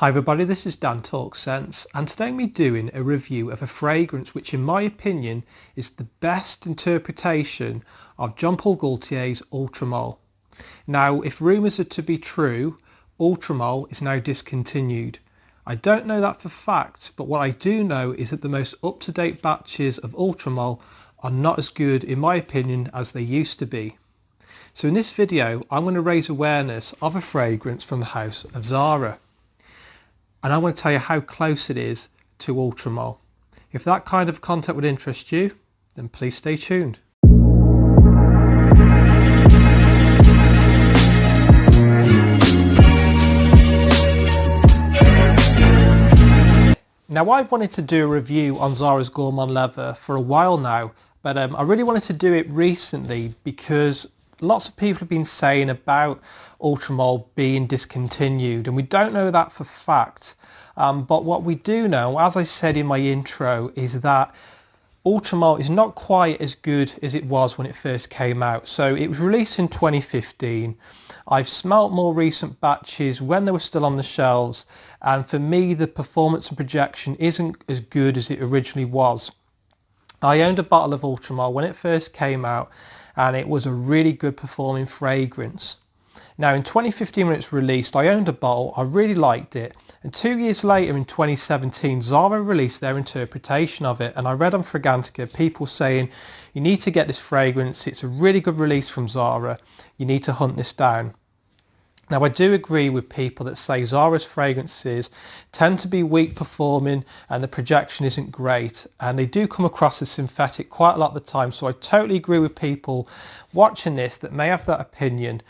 Hi everybody, this is Dan Talks Sense, and today I'm doing a review of a fragrance which in my opinion is the best interpretation of Jean Paul Gaultier's Ultramale. Now, if rumours are to be true, Ultramale is now discontinued. I don't know that for fact, but what I do know is that the most up-to-date batches of Ultramale are not as good in my opinion as they used to be. So in this video I'm going to raise awareness of a fragrance from the house of Zara. And I want to tell you how close it is to Ultramale. If that kind of content would interest you, then please stay tuned. Now, I've wanted to do a review on Zara's Gourmand leather for a while now, but I really wanted to do it recently because lots of people have been saying about Ultramale being discontinued, and we don't know that for fact. But what we do know, as I said in my intro, is that Ultramale is not quite as good as it was when it first came out. So it was released in 2015. I've smelt more recent batches when they were still on the shelves, and for me the performance and projection isn't as good as it originally was. I owned a bottle of Ultramale when it first came out, and it was a really good performing fragrance. Now in 2015 when it's released, I owned a bottle, I really liked it, and 2 years later in 2017 Zara released their interpretation of it, and I read on Fragrantica people saying you need to get this fragrance, it's a really good release from Zara, you need to hunt this down. Now I do agree with people that say Zara's fragrances tend to be weak performing and the projection isn't great, and they do come across as synthetic quite a lot of the time, so I totally agree with people watching this that may have that opinion,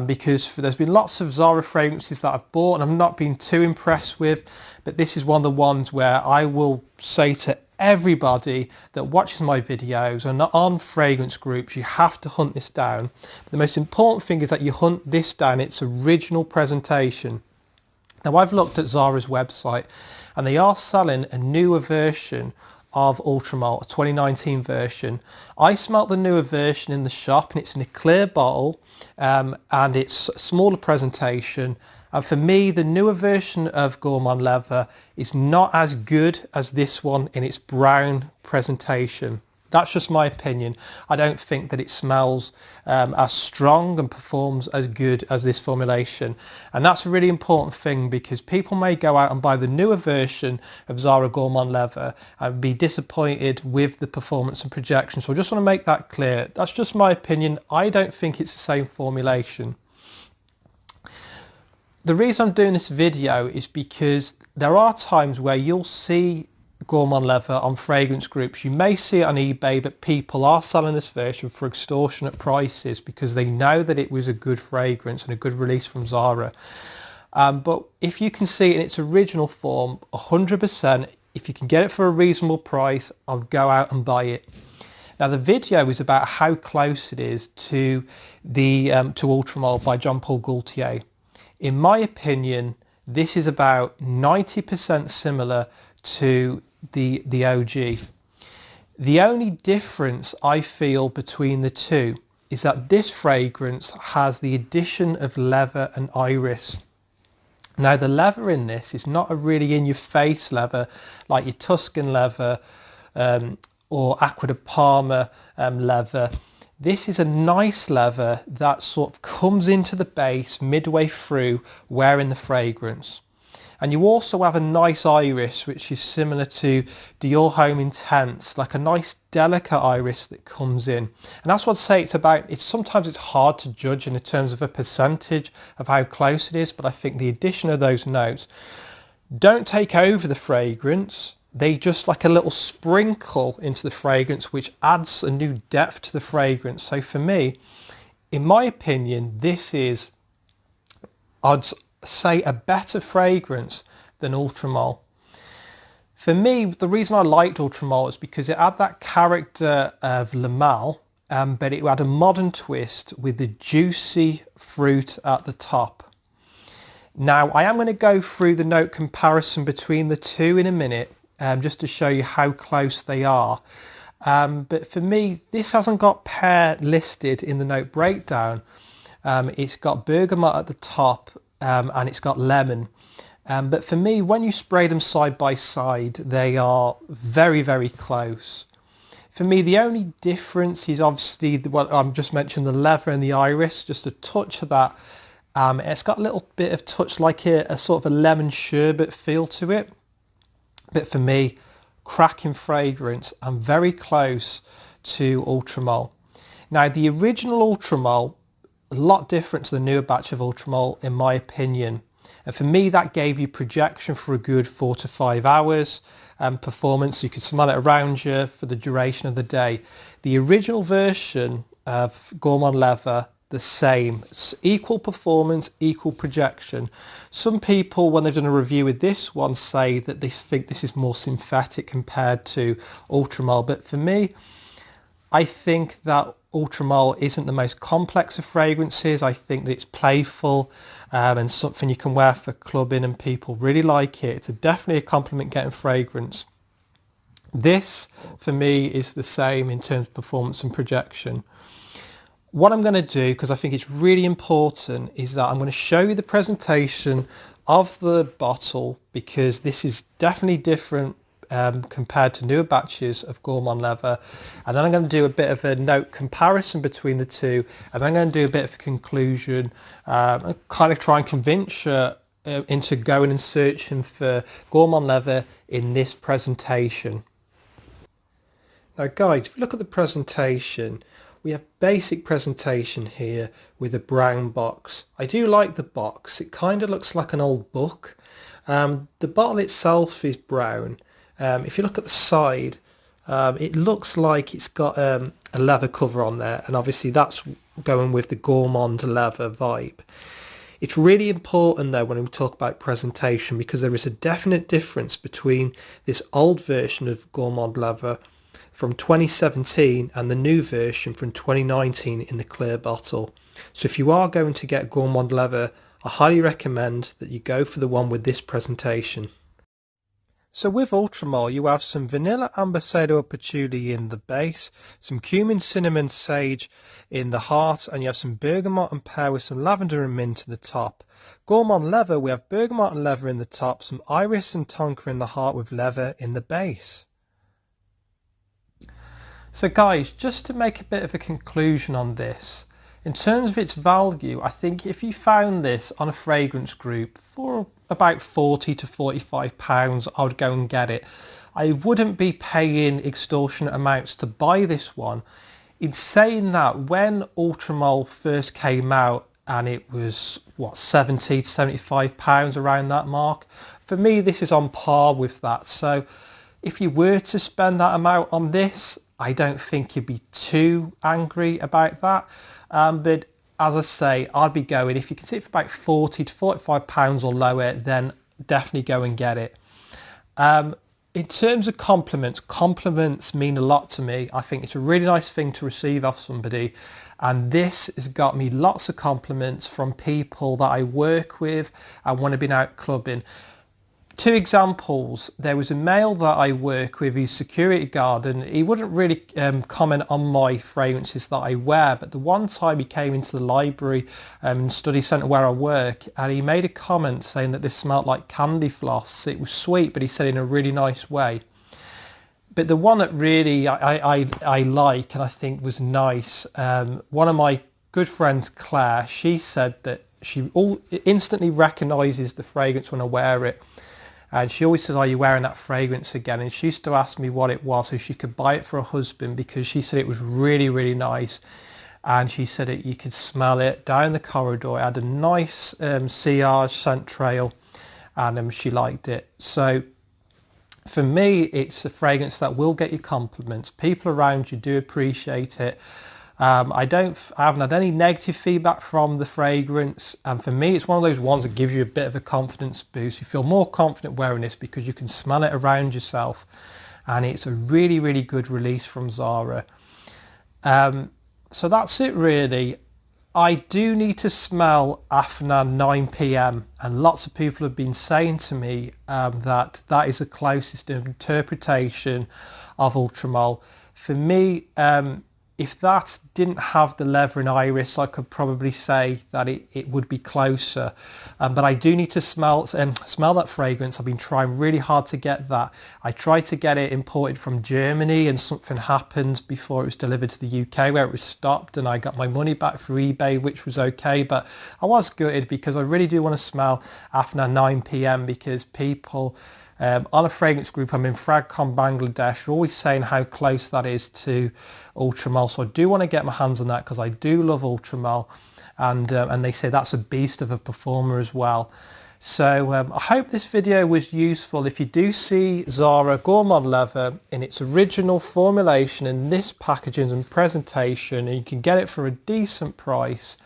because there's been lots of Zara fragrances that I've bought and I've not been too impressed with, but this is one of the ones where I will say to everybody that watches my videos and not on fragrance groups, you have to hunt this down. The most important thing is that you hunt this down its original presentation. Now I've looked at Zara's website and they are selling a newer version of Ultramale, a 2019 version. I smelt the newer version in the shop and it's in a clear bottle, and it's a smaller presentation. And for me, the newer version of Gourmand leather is not as good as this one in its brown presentation. That's just my opinion. I don't think that it smells as strong and performs as good as this formulation. And that's a really important thing because people may go out and buy the newer version of Zara Gourmand leather and be disappointed with the performance and projection. So I just want to make that clear. That's just my opinion. I don't think it's the same formulation. The reason I'm doing this video is because there are times where you'll see Gourmand leather on fragrance groups. You may see it on eBay, but people are selling this version for extortionate prices because they know that it was a good fragrance and a good release from Zara. But if you can see it in its original form, 100%, if you can get it for a reasonable price, I'll go out and buy it. Now the video is about how close it is to Ultramale by Jean Paul Gaultier. In my opinion, this is about 90% similar to the OG. The only difference I feel between the two is that this fragrance has the addition of leather and iris. Now the leather in this is not a really in-your-face leather like your Tuscan leather or Acqua di Parma leather. This is a nice leather that sort of comes into the base midway through wearing the fragrance. And you also have a nice iris which is similar to Dior Homme Intense, like a nice delicate iris that comes in. And that's what I'd say it's about. Sometimes it's hard to judge in terms of a percentage of how close it is, but I think the addition of those notes don't take over the fragrance. They just like a little sprinkle into the fragrance which adds a new depth to the fragrance. So for me, in my opinion, this is, I'd say, a better fragrance than Ultramale. For me, the reason I liked Ultramale is because it had that character of Le Mal, but it had a modern twist with the juicy fruit at the top. Now I am going to go through the note comparison between the two in a minute, just to show you how close they are. But for me, this hasn't got pear listed in the note breakdown. It's got bergamot at the top, and it's got lemon. But for me, when you spray them side by side, they are very, very close. For me, the only difference is obviously what I've just mentioned, the leather and the iris, just a touch of that. It's got a little bit of touch like a sort of a lemon sherbet feel to it. But for me, cracking fragrance and very close to Ultramale. Now, the original Ultramale, a lot different to the newer batch of Ultramale in my opinion. And for me, that gave you projection for a good 4 to 5 hours performance. You could smell it around you for the duration of the day. The original version of Gourmand Leather, the same. It's equal performance, equal projection. Some people, when they've done a review with this one, say that they think this is more synthetic compared to Ultramale. But for me, I think that Ultramale isn't the most complex of fragrances. I think that it's playful and something you can wear for clubbing and people really like it. It's definitely a compliment getting fragrance. This, for me, is the same in terms of performance and projection. What I'm going to do, because I think it's really important, is that I'm going to show you the presentation of the bottle, because this is definitely different compared to newer batches of Gourmand Leather. And then I'm going to do a bit of a note comparison between the two, and then I'm going to do a bit of a conclusion and kind of try and convince you into going and searching for Gourmand Leather in this presentation. Now guys, if you look at the presentation, we have basic presentation here with a brown box. I do like the box. It kind of looks like an old book. The bottle itself is brown. If you look at the side, it looks like it's got a leather cover on there, and obviously that's going with the Gourmand leather vibe. It's really important though when we talk about presentation, because there is a definite difference between this old version of Gourmand leather from 2017 and the new version from 2019 in the clear bottle. So if you are going to get Gourmand leather, I highly recommend that you go for the one with this presentation. So with Ultramale, you have some vanilla, amber, cedar, patchouli in the base, some cumin, cinnamon, sage in the heart, and you have some bergamot and pear with some lavender and mint in the top. Gourmand leather, we have bergamot and leather in the top, some iris and tonka in the heart with leather in the base. So guys, just to make a bit of a conclusion on this, in terms of its value, I think if you found this on a fragrance group for about 40 to 45 pounds, I would go and get it. I wouldn't be paying extortionate amounts to buy this one. In saying that, when Ultramale first came out and it was, what, 70 to 75 pounds, around that mark, for me this is on par with that. So if you were to spend that amount on this, I don't think you'd be too angry about that. But as I say, I'd be going, if you can see it for about 40 to 45 pounds or lower, then definitely go and get it. In terms of compliments mean a lot to me. I think it's a really nice thing to receive off somebody, and this has got me lots of compliments from people that I work with and when I've been out clubbing. Two examples. There was a male that I work with, he's security guard, and he wouldn't really comment on my fragrances that I wear, but the one time he came into the library and study centre where I work, and he made a comment saying that this smelled like candy floss. It was sweet, but he said in a really nice way. But the one that really I like and I think was nice, one of my good friends, Claire, she said that she instantly recognises the fragrance when I wear it. And she always says, are you wearing that fragrance again? And she used to ask me what it was so she could buy it for her husband, because she said it was really, really nice. And she said you could smell it down the corridor. It had a nice sillage scent trail, and she liked it. So for me, it's a fragrance that will get you compliments. People around you do appreciate it. I haven't had any negative feedback from the fragrance, and for me it's one of those ones that gives you a bit of a confidence boost. You feel more confident wearing this because you can smell it around yourself, and it's a really, really good release from Zara. So that's it really. I do need to smell after 9 p.m. and lots of people have been saying to me that is the closest interpretation of Ultramale. For me, if that didn't have the leather and iris, I could probably say that it would be closer. But I do need to smell that fragrance. I've been trying really hard to get that. I tried to get it imported from Germany and something happened before it was delivered to the UK where it was stopped, and I got my money back through eBay, which was okay. But I was gutted because I really do want to smell after 9 p.m. because people on a fragrance group I'm in, Fragcom Bangladesh, are always saying how close that is to Ultramale. So I do want to get my hands on that because I do love Ultramale, and they say that's a beast of a performer as well. So I hope this video was useful. If you do see Zara Gourmand leather in its original formulation in this packaging and presentation, and you can get it for a decent price,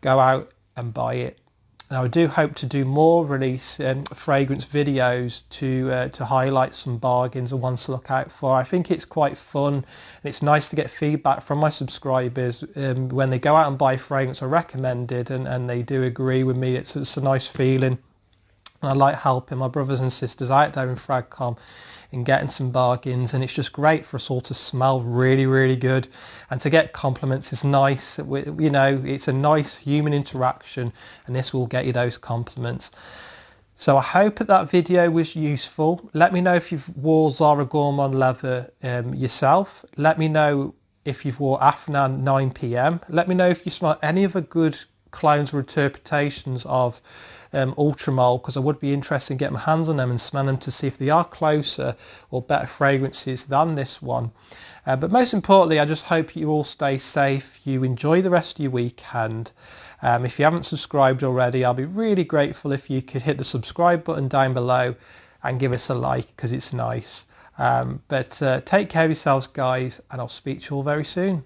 go out and buy it. Now I do hope to do more release fragrance videos to highlight some bargains and ones to look out for. I think it's quite fun, and it's nice to get feedback from my subscribers when they go out and buy fragrance I recommended, and they do agree with me. It's a nice feeling, and I like helping my brothers and sisters out there in Fragcom in getting some bargains, and it's just great for us all to smell really, really good, and to get compliments is nice. You know, it's a nice human interaction, and this will get you those compliments. So I hope that video was useful. Let me know if you've wore Zara Gourmand leather yourself. Let me know if you've wore after 9 p.m. Let me know if you smell any other good clones or interpretations of Ultramale, because I would be interested in getting my hands on them and smell them to see if they are closer or better fragrances than this one. But most importantly, I just hope you all stay safe, you enjoy the rest of your weekend. If you haven't subscribed already, I'll be really grateful if you could hit the subscribe button down below and give us a like, because it's nice. But take care of yourselves, guys, and I'll speak to you all very soon.